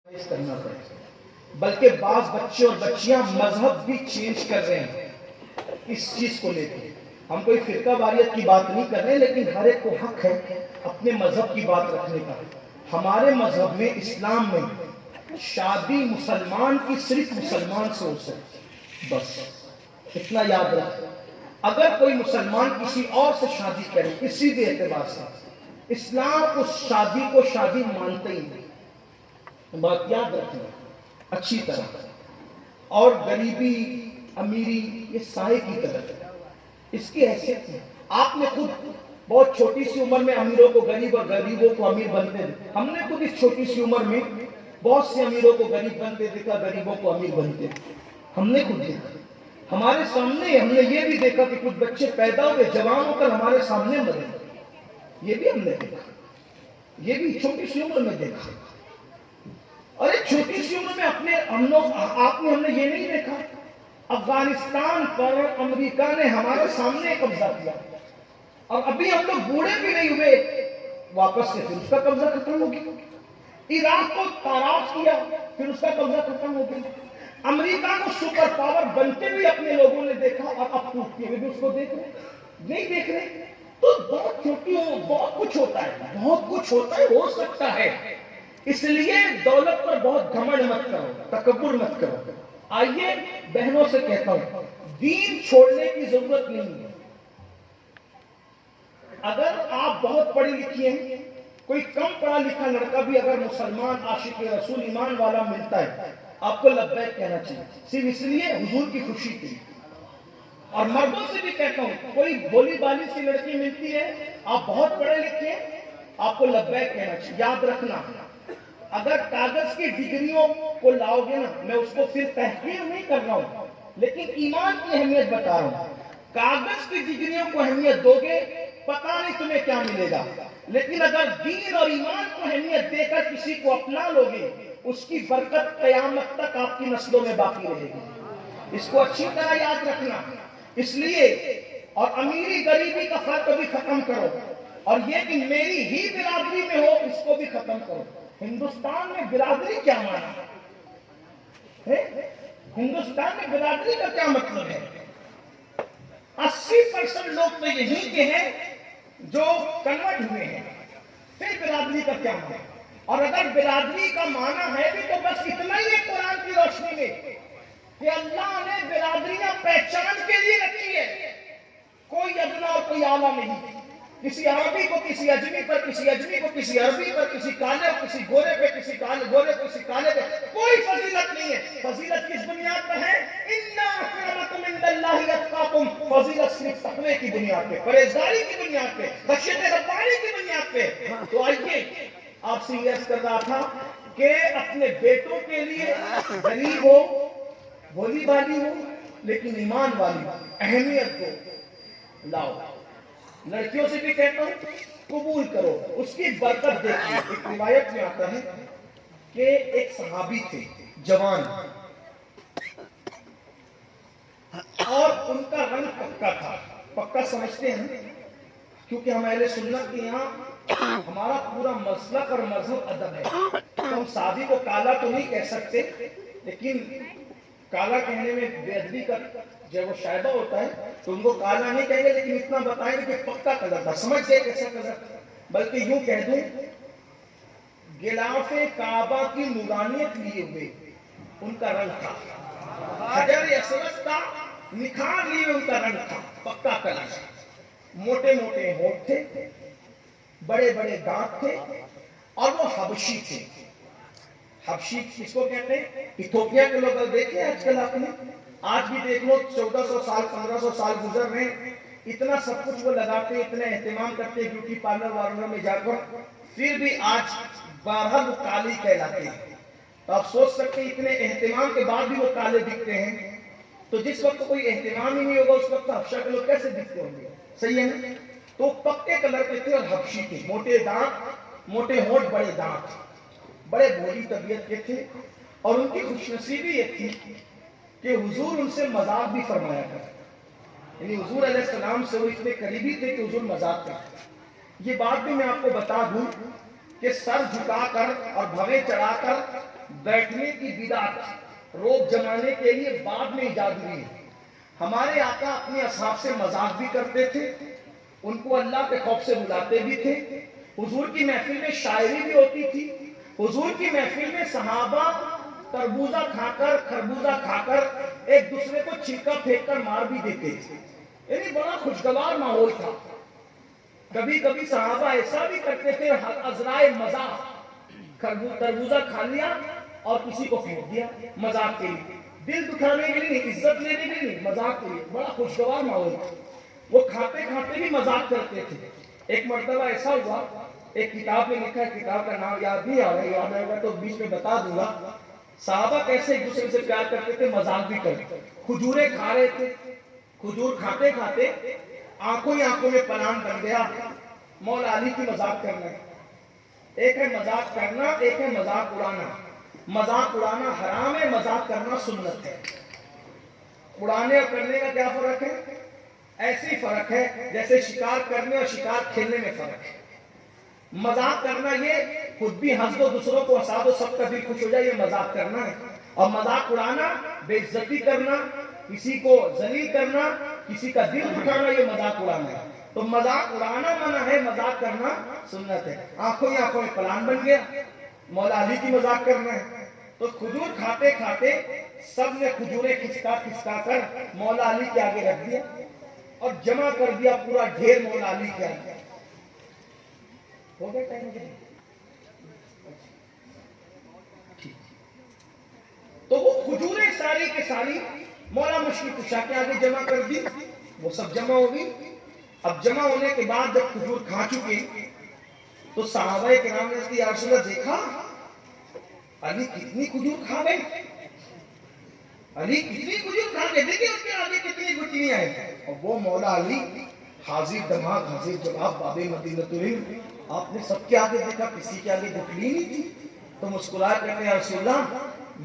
کرنا پڑے، بلکہ بعض بچے اور بچیاں مذہب بھی چینج کر رہے ہیں اس چیز کو لے کے۔ ہم کوئی فرقہ واریت کی بات نہیں کر رہے، لیکن ہر ایک کو حق ہے اپنے مذہب کی بات رکھنے کا۔ ہمارے مذہب میں، اسلام میں، شادی مسلمان کی صرف مسلمان سے ہو سکتی، بس اتنا یاد رکھ۔ اگر کوئی مسلمان کسی اور سے شادی کرے کسی بھی اعتبار سے، اسلام اس شادی کو شادی مانتے ہی نہیں، بات یاد رکھنا اچھی طرح۔ اور غریبی امیری یہ سائے کی طرح ہے، اس کی حیثیت ہے۔ آپ نے خود بہت چھوٹی سی عمر میں امیروں کو غریب اور غریبوں کو امیر بنتے دیکھا۔ ہم نے خود اس چھوٹی سی عمر میں بہت سے امیروں کو غریب بنتے دیکھا، غریبوں کو امیر بنتے دیکھا، ہم نے خود دیکھا۔ ہمارے سامنے ہم نے یہ بھی دیکھا کہ کچھ بچے پیدا ہوئے جوان ہو کر ہمارے سامنے مرے، یہ بھی ہم نے دیکھا، یہ بھی چھوٹی سی عمر میں دیکھا۔ اور ایک چھوٹی سی عمر میں آپ نے ہم نے یہ نہیں دیکھا افغانستان پر امریکہ نے ہمارے سامنے قبضہ کیا، اور ابھی ہم لوگ بوڑھے بھی نہیں ہوئے واپس سے پھر اس کا قبضہ ختم ہو گیا۔ عراق کو تاراج کیا، پھر اس کا قبضہ ختم ہو گیا۔ امریکہ کو سپر پاور بنتے ہوئے اپنے لوگوں نے دیکھا، اور اب ٹوٹتے ہوئے بھی اس کو دیکھ رہے نہیں دیکھ رہے۔ تو بہت چھوٹی ہو، بہت کچھ ہوتا ہے، بہت کچھ ہوتا ہے، ہو سکتا ہے۔ اس لیے دولت پر بہت گھمنڈ مت کرو، تکبر مت کرو۔ آئیے بہنوں سے کہتا ہوں، دین چھوڑنے کی ضرورت نہیں ہے۔ اگر آپ بہت پڑھی لکھی ہیں، کوئی کم پڑھا لکھا لڑکا بھی اگر مسلمان عاشق رسول ایمان والا ملتا ہے، آپ کو لبیک کہنا چاہیے، صرف اس لیے حضور کی خوشی کے لیے۔ اور مردوں سے بھی کہتا ہوں، کوئی بولی بالی سی لڑکی ملتی ہے، آپ بہت پڑھے لکھے ہیں، آپ کو لبیک کہنا چاہیے۔ یاد رکھنا، اگر کاغذ کی ڈگریوں کو لاؤ گے نا، میں اس کو صرف تحقیر نہیں کر رہا ہوں، لیکن ایمان کی اہمیت بتا رہا ہوں۔ کاغذ کی ڈگریوں کو اہمیت دو گے، پتہ نہیں تمہیں کیا ملے گا، لیکن اگر دین اور ایمان کو اہمیت دے کر کسی کو اپنا لو گے، اس کی برکت قیامت تک آپ کی نسلوں میں باقی رہے گی۔ اس کو اچھی طرح یاد رکھنا۔ اس لیے اور امیری غریبی کا فرق بھی ختم کرو، اور یہ کہ میری ہی برادری میں ہو اس کو بھی ختم کرو۔ ہندوستان میں برادری کیا مانا ہے؟ ہندوستان میں برادری کا کیا مطلب ہے؟ 80% لوگ تو یہی کے ہیں جو کنورٹ ہوئے ہیں، پھر برادری کا کیا مانا؟ اور اگر برادری کا مانا ہے بھی تو بس اتنا ہی ہے قرآن کی روشنی میں کہ اللہ نے برادریاں پہچان کے لیے رکھی ہے، کوئی ادنا اور کوئی اعلیٰ نہیں۔ کسی عربی کو کسی اجمی پر، کسی اجمی کو کسی عربی پر، کسی کالے کو کسی گورے پہ، کسی گورے کو کسی کالے پہ، کوئی فضیلت نہیں ہے۔ فضیلت کس بنیاد پر ہے؟ اِنَّ أَكْرَمَكُمْ عِندَ اللَّهِ أَتْقَاكُمْ۔ فضیلت صرف تقوی کی بنیاد پہ، پرہیزگاری کی بنیاد پہ، خشیت ربانی کی بنیاد پہ۔ تو آئیے، آپ سے یہ عرض کر رہا تھا کہ اپنے بیٹوں کے لیے غریب ہو، بولی بالی ہو، لیکن ایمان والی اہمیت دو، لاؤ۔ لڑکیوں سے بھی کہتا ہوں، قبول کرو، اس کی برکت دیکھیے۔ ایک روایت میں آتا ہے کہ ایک صحابی تھے جوان، اور ان کا رنگ پکا تھا۔ پکا سمجھتے ہیں کیونکہ ہم اہل سنت کے یہاں ہمارا پورا مسلک اور مذہب ادب ہے، تو ہم شادی کو کالا تو نہیں کہہ سکتے، لیکن کالا کہنے میں بے ادبی کا جب وہ شائبہ ہوتا ہے تو ان کو کالا نہیں کہیں گے، لیکن اتنا بتائیں گے کہ پکا کلر تھا، سمجھ گئے کیسا کلر تھا؟ بلکہ یوں کہہ دوں، غلاف کعبہ کی نورانیت لیے ہوئے ان کا رنگ تھا، حجر اسود کا نکھار لیے ان کا رنگ تھا، پکا کلر۔ موٹے موٹے ہونٹ تھے، بڑے بڑے دانت تھے، اور وہ حبشی تھے۔ حبشی کس کو کہتے ہیں؟ ایتھوپیا کے لوگ دیکھیں آج کل، آپ نے آج بھی دیکھ لو، 1400 سال 1500 سال گزر رہے ہیں، اتنا سب کچھ وہ لگاتے ہیں، اتنا اہتمام کرتے ہیں بیوٹی پارلر والوں میں جا کر، پھر بھی آج بہرحال وہ کالے کہلاتے ہیں۔ تو آپ سوچ سکتے ہیں اتنے اہتمام کے بعد بھی وہ کالے دکھتے ہیں، تو جس وقت کوئی اہتمام ہی نہیں ہوگا اس وقت حبشہ کے لوگ کیسے دکھتے ہوں گے؟ صحیح ہے نا؟ تو پکے کلر کے تھے اور حبشی تھے، موٹے دانت، موٹے ہونٹ، بڑے دانت، بڑے بھولی طبیعت کے تھے۔ اور ان کی خوش نصیبی یہ تھی کہ حضور ان سے مذاق بھی فرمایا کرتے، یعنی حضور علیہ السلام سے وہ اتنے قریبی تھے کہ حضور مذاق کرتے۔ یہ بات بھی میں آپ کو بتا دوں کہ سر جھکا کر اور بھویں چڑھا کر بیٹھنے کی بدعت روب جمانے کے لیے بعد میں ایجاد ہوئی ہے۔ ہمارے آقا اپنے اصحاب سے مذاق بھی کرتے تھے، ان کو اللہ کے خوف سے بلاتے بھی تھے۔ حضور کی محفل میں شاعری بھی ہوتی تھی۔ حضور کی محفل میں صحابہ تربوزہ کھا کر خربوزہ کھا کر ایک دوسرے کو چھلکا پھینک کر مار بھی دیتے تھے، یعنی بڑا خوشگوار ماحول تھا۔ کبھی کبھی صحابہ ایسا بھی کرتے تھے، عذرائے مذاق تربوزہ کھا لیا اور کسی کو پھینک دیا مذاق کے لیے، دل دکھانے کے لیے نہیں، عزت لینے کے لیے نہیں، مذاق کے لیے۔ بڑا خوشگوار ماحول تھا، وہ کھاتے کھاتے بھی مذاق کرتے تھے۔ ایک مرتبہ ایسا ہوا، ایک کتاب میں لکھا ہے، کتاب کا نام یاد نہیں آ رہا ہے، یاد آئے گا تو بیچ میں بتا دوں گا۔ صحابہ کیسے ایک دوسرے سے پیار کرتے تھے، مذاق بھی کرتے، کھجوریں کھا رہے تھے، کھجور کھاتے کھاتے آنکھوں ہی آنکھوں میں پلان بن گیا مولا علی کی مذاق کرنا۔ ایک ہے مذاق کرنا، ایک ہے مذاق اڑانا۔ مذاق اڑانا حرام ہے، مذاق کرنا سنت ہے۔ اڑانے اور کرنے کا کیا فرق ہے؟ ایسی فرق ہے جیسے شکار کرنے اور شکار کھیلنے میں فرق ہے۔ مذاق کرنا یہ خود بھی ہنس دو، دوسروں کو ہنسا دو، سب کا دل خوش ہو جائے، یہ مذاق کرنا ہے۔ اور مذاق اڑانا بے عزتی کرنا، کسی کو ذلیل کرنا، کسی کا دل دکھانا، یہ مذاق اڑانا ہے۔ تو مذاق اڑانا منع ہے، مذاق کرنا سنت ہے۔ آنکھوں ہی آنکھوں میں پلان بن گیا، مولا علی کی مذاق کرنا ہے۔ تو کھجور کھاتے کھاتے سب نے کھجوریں کھسکا کھسکا کر مولا علی کے آگے رکھ دیا اور جمع کر دیا پورا ڈھیر مولا علی کے آگے۔ ہو گیا ٹائم؟ تو وہ کھجوریں ساری کے ساری مولا مشکل کشا کے آگے جمع کر دی، وہ سب جمع ہو گئی۔ اب جمع ہونے کے بعد جب کھجور کھا چکے تو صحابہ کرام نے یا رسول اللہ دیکھا علی کتنی کھجور کھا گئے، علی کتنی کھجور کھا گئے، دیکھیں اس کے آگے کتنی گٹلیاں ہیں۔ اور وہ مولا علی حاضر دماغ حاضر جواب باب مدینۃ العلم، آپ نے سب کے آگے دیکھا، کسی کے آگے گٹلی نہیں تھی۔ تو مسکرائے کہتے ہیں یا رسول اللہ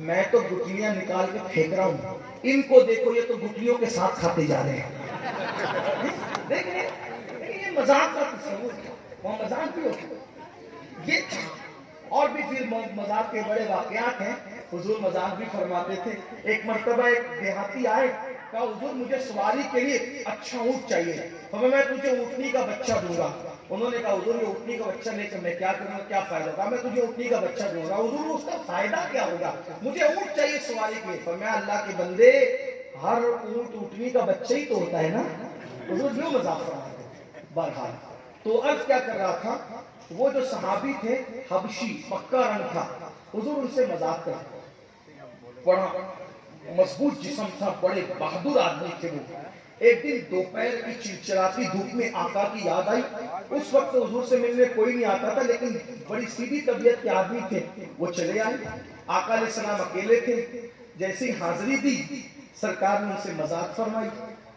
میں تو گٹلیاں نکال کے پھینک رہا ہوں، ان کو دیکھو یہ تو گٹلیوں کے ساتھ کھاتے جا رہے ہیں۔ دیکھیں یہ مذاق کا تصور تھا، وہ مذاق بھی ہوتا یہ تھا۔ اور بھی پھر مذاق کے بڑے واقعات ہیں، حضور مذاق بھی فرماتے تھے۔ ایک مرتبہ ایک دیہاتی آئے، کہا حضور مجھے سواری کے لیے اچھا اونٹ چاہیے، میں تجھے اونٹنی کا بچہ دوں گا۔ انہوں نے کہا حضور یہ اونٹنی کا بچہ لے کر میں کیا کروں گا، کیا فائدہ ہوگا؟ میں تجھے اونٹنی کا بچہ دوں گا۔ حضور اس کا فائدہ کیا ہوگا؟ مجھے اونٹ چاہیے سواری کے لیے۔ فرمایا اللہ کے بندے ہر اونٹ اونٹنی کا بچہ ہی تو ہوتا ہے نا، حضور کیوں مذاق فرماتے ہیں؟ بہرحال تو عرض کیا کر رہا تھا، وہ جو صحابی تھے حبشی پکا رنگ تھا، حضور ان سے مذاق کرتے، بڑا مضبوط جسم تھا، بڑے بہادر آدمی تھے وہ۔ ایک دن دوپہر کی چلچلاتی دھوپ میں آقا کی یاد آئی۔ اس وقت حضور سے ملنے کوئی نہیں آتا تھا، لیکن بڑی سیدھی طبیعت کے آدمی تھے، وہ چلے آئے۔ آقا علیہ السلام اکیلے تھے، جیسی حاضری دی سرکار نے ان سے مذاق فرمائی،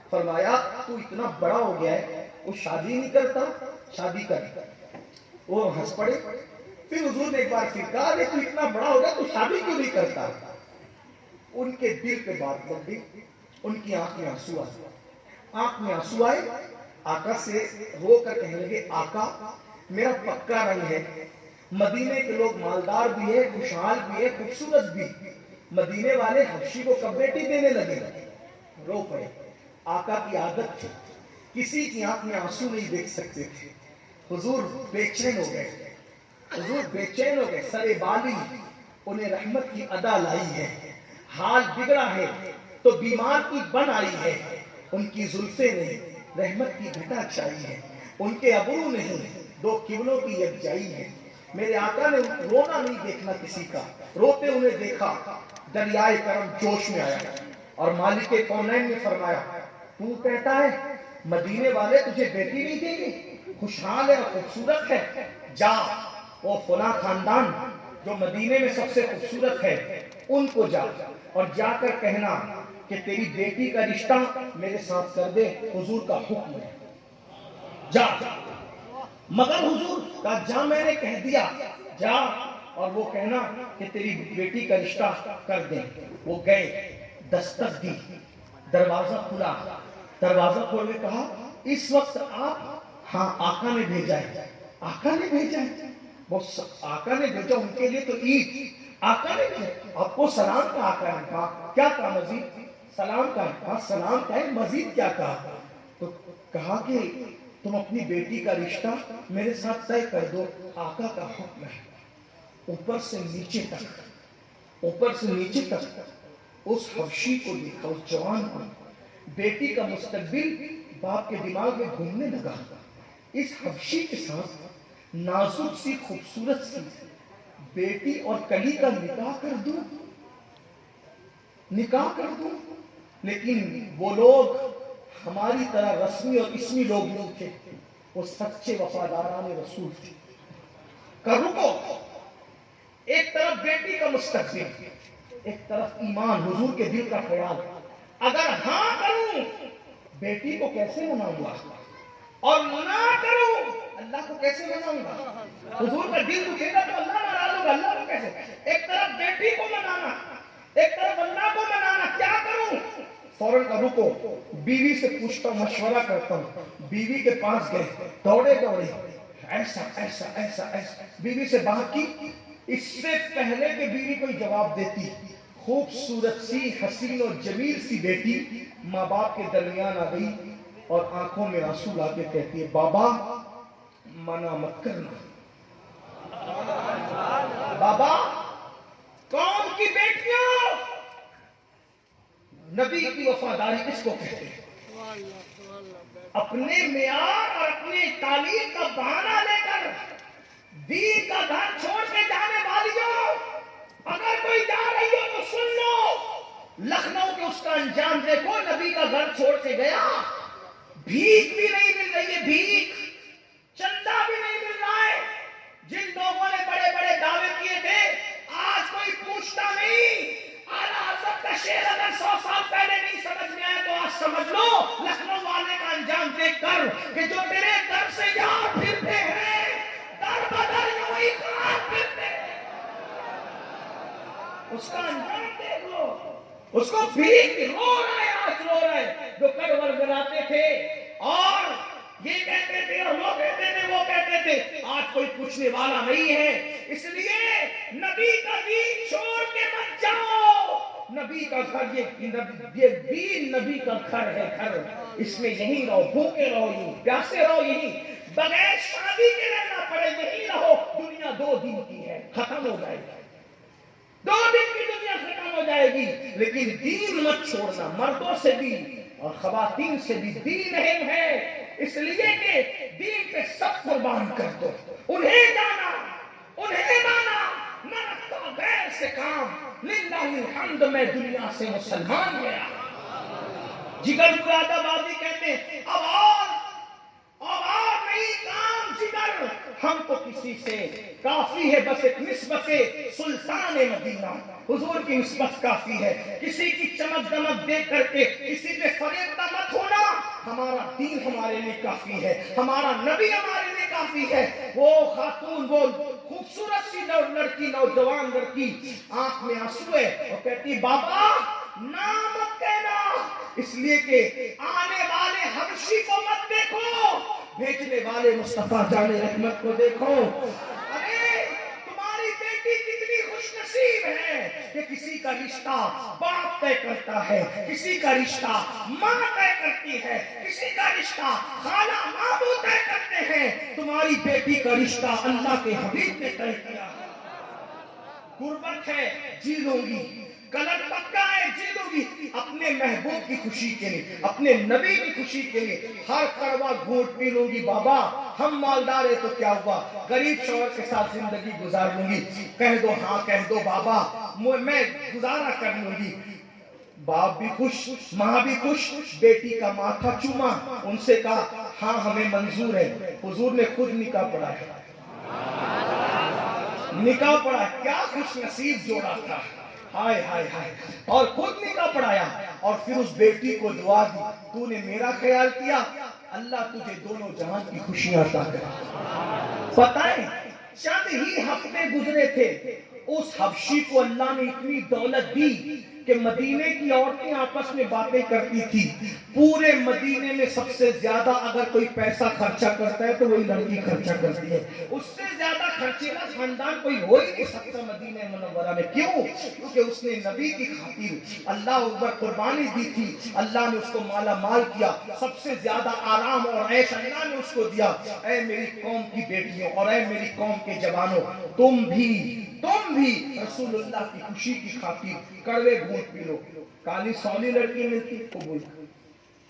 فرمایا تو اتنا بڑا ہو گیا ہے، وہ شادی نہیں کرتا، شادی کر۔ وہ ہنس پڑے۔ پھر حضور نے ایک بار پھر کہا کہ تو اتنا بڑا ہو گیا تو شادی کیوں نہیں کرتا؟ ان کے دل پہ بات لگ گئی، ان کی آنکھ میں آنسو آئے، آنکھ میں آنسو آئے، آقا سے رو کر کہنے لگے آقا میرا پکا رنگ ہے، مدینے کے لوگ مالدار بھی ہے، خوشحال بھی ہے، خوبصورت بھی، مدینے والے حبشی کو کب بیٹی دینے لگے؟ رو پڑے۔ آقا کی عادت تھی، کسی کی آنکھ میں آنسو نہیں دیکھ سکتے تھے۔ حضور بے چین ہو گئے، حضور بے چین ہو گئے، سر بالی انہیں رحمت کی ادا لائی ہے، حال بگڑا ہے تو بیمار کی بن آئی ہے، ان کی زلفیں نہیں رحمت کی گھٹا چائی ہے، ان کے ابرو نہیں دو قبلوں کی یکجائی ہے۔ میرے آقا نے رونا نہیں دیکھنا کسی کا، روتے انہیں دیکھا، دریائے کرم جوش میں آیا اور مالک کونین نے فرمایا تو کہتا ہے مدینے والے تجھے بیٹی نہیں دیں گے، خوشحال ہے اور خوبصورت ہے، جا وہ فلاں خاندان جو مدینے میں سب سے خوبصورت ہے ان کو جا اور جا کر کہنا کہ تیری بیٹی کا رشتہ میرے ساتھ کر دے، حضور کا حکم ہے، جا۔ مگر حضور کہا جا میں نے کہہ دیا، جا اور وہ کہنا کہ تیری بیٹی کا رشتہ کر دیں۔ وہ گئے، دستک دی، دروازہ کھلا، دروازہ کھول کے کہا اس وقت آپ؟ ہاں آقا نے بھیجا ہے، آقا نے بھیجا ہے، وہ آقا نے بھیجا، ان کے لیے تو عید، آقا نہیں تھے، آپ کو سلام کا آقا نے کہا، کیا کہا مزید؟ سلام کا کہا، سلام کا ہے، مزید کیا کہا؟ تو کہا کہ تم اپنی بیٹی کا رشتہ میرے ساتھ طے کر دو، آقا کا حکم ہے۔ اوپر سے نیچے تک، اوپر سے نیچے تک اس حبشی کو دیکھا، اس جوان کو، بیٹی کا مستقبل باپ کے دماغ میں گھومنے لگا، اس حبشی کے ساتھ نازک سی خوبصورت سی بیٹی اور کلی کا نکاح کر دوں، نکاح کر دوں۔ لیکن وہ لوگ ہماری طرح رسمی اور اسمی لوگ نہیں تھے، وہ سچے وفاداران رسول تھے۔ کروں کو ایک طرف بیٹی کا مستقبل، ایک طرف ایمان، حضور کے دل کا خیال، اگر ہاں کروں بیٹی کو کیسے مناؤں گا، اور نہ کروں اللہ کو کیسے مناؤں گا؟ حضور کا دل دکھے گا تو اللہ ناراض ہوگا، اللہ کو کیسے؟ ایک طرف بیٹی کو منانا، ایک طرف اللہ کو منانا، کیا کروں؟ فوراً رکو، بیوی سے پوچھتا ہوں، مشورہ کرتا ہوں۔ بیوی کے پاس گئے، دوڑے دوڑے، ایسا ایسا ایسا ایسا، بیوی سے بات کی۔ اس سے پہلے کہ بیوی کوئی جواب دیتی، خوبصورت سی حسین و جمیل سی بیٹی ماں باپ کے درمیان آ گئی اور آنکھوں میں آنسو لا کے کہتی ہے، بابا منع مت کرنا۔ بابا قوم کی بیٹیوں، نبی کی وفاداری کس کو کہتے ہیں؟ اپنے معیار اور اپنی تعلیم کا بہانہ لے کر دین کا گھر چھوڑ کے جانے والیوں، اگر کوئی جا رہی ہو تو سن لو، لکھنؤ کے اس کا انجام دیکھو، نبی کا گھر چھوڑ کے گیا، بھیک بھی نہیں مل رہی ہے، بھیک، چندہ بھی نہیں مل رہا ہے۔ جن لوگوں نے بڑے بڑے دعوے کیے تھے آج کوئی پوچھتا نہیں۔ اعلیٰ حضرت کا شعر اگر 100 سال پہلے نہیں سمجھ میں آیا تو آج سمجھ لو، لکھنؤ والے کا انجام دیکھ کر کہ جو تیرے در سے یار پھرتے ہیں، در بدر یوں خان پھرتے ہیں، اس کا انجام دیکھ لو۔ اس کو بھیک رو رہا ہے، آج رو رہا ہے، جو کل ورگراتے تھے اور یہ کہتے تھے اور وہ کہتے تھے، وہ کہتے تھے، آج کوئی پوچھنے والا نہیں ہے۔ اس لیے نبی کا دین چھوڑ کے مت جاؤ، نبی کا گھر، یہ دین نبی کا گھر ہے، گھر، اس میں یہیں رہو، بھوکے رہو، یہیں پیاسے رہو، یہیں بغیر شادی کے رہنا پڑے، یہیں رہو۔ دنیا 2 دن کی ہے، ختم ہو جائے گی، 2 دن کی دنیا ختم ہو جائے گی، لیکن دین مت چھوڑنا۔ مردوں سے بھی اور خواتین سے بھی دین اہم ہے، اس لیے کہ دین پہ سب قربان کر دو۔ انہیں جانا، انہیں مانا، نہ رکھتا غیر سے کام، للہ الحمد میں دنیا سے مسلمان گیا۔ جگر مراد آبادی کہتے ہیں، اب اور نہیں کام جگر، ہم کو کسی سے کافی ہے بس ایک نسبت سلطان مدینہ، حضور کی نسبت کافی ہے۔ کسی کی چمک دمک دیکھ کر کے کسی پہ فریفتہ مت ہونا، ہمارا دین ہمارے لیے کافی ہے، ہمارا نبی ہمارے لیے کافی ہے۔ وہ خاتون، وہ خوبصورت سی لڑکی، نوجوان لڑکی، آنکھ میں آنسو ہے اور کہتی، بابا نام مت کہنا، اس لیے کہ آنے والے حبشی کو مت دیکھو، بھیجنے والے مصطفیٰ جان رحمت کو دیکھو۔ ارے تمہاری بیٹی کتنی خوش نصیب ہے کہ کسی کا رشتہ باپ طے کرتا ہے، کسی کا رشتہ ماں طے کرتی ہے، کسی کا رشتہ خالہ ماموں طے کرتے ہیں، تمہاری بیٹی کا رشتہ اللہ کے حبیب نے طے کیا۔ غربت ہے، جی لوں گی، کلر پکا ہے، جی لوں گی، اپنے محبوب کی خوشی کے لیے، اپنے نبی کی خوشی کے لیے ہر کڑوا گھونٹ پی لوں گی۔ بابا ہم مالدار ہیں تو کیا ہوا، غریب شوہر کے ساتھ زندگی گزار لوں گی، کہہ دو ہاں، کہہ دو بابا، میں گزارا کر لوں گی۔ باپ بھی خوش، ماں بھی خوش، بیٹی کا ماتھا چوما، ان سے کہا ہاں ہمیں منظور ہے۔ حضور نے خود نکاح پڑھایا، نکاح پڑھا، کیا خوش نصیب جوڑا تھا، ہائے ہائے ہائے، اور خود نکاح پڑھایا اور پھر اس بیٹی کو دعا دی، تو نے میرا خیال کیا، اللہ تجھے دونوں جہان کی خوشیاں عطا کرے۔ پتہ ہے چند ہی ہفتے گزرے تھے، اس حبشی کو اللہ نے اتنی دولت دی کہ مدینے کی عورتیں آپس میں باتیں کرتی تھی، پورے مدینے میں سب سے زیادہ اگر کوئی پیسہ خرچہ کرتا ہے تو وہی لڑکی خرچہ کرتی ہے، اس سے زیادہ خرچے کا خاندان کوئی ہو ہی نہیں سکتا مدینہ منورہ میں۔ کیوں؟ کیونکہ اس نے نبی کی خاطر اللہ اکبر قربانی دی تھی، اللہ نے اس کو مالا مال کیا، سب سے زیادہ آرام اور عیش اللہ نے اس کو دیا۔ اے میری قوم کی بیٹیوں اور اے میری قوم کے جوانوں، تم بھی رسول اللہ کی خوشی کی خاطر کڑوے گھونٹ پی لو۔ کالی سولی لڑکی ملتی قبول،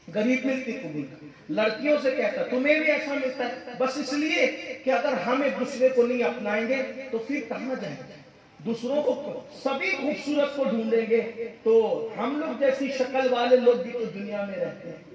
غریب ملتی قبول۔ لڑکیوں سے کہتا تمہیں بھی ایسا ملتا ہے، بس اس لیے کہ اگر ہم ایک دوسرے کو نہیں اپنائیں گے تو پھر کہاں جائیں گے؟ دوسروں کو سبھی خوبصورت کو ڈھونڈیں گے تو ہم لوگ جیسی شکل والے لوگ بھی تو دنیا میں رہتے ہیں۔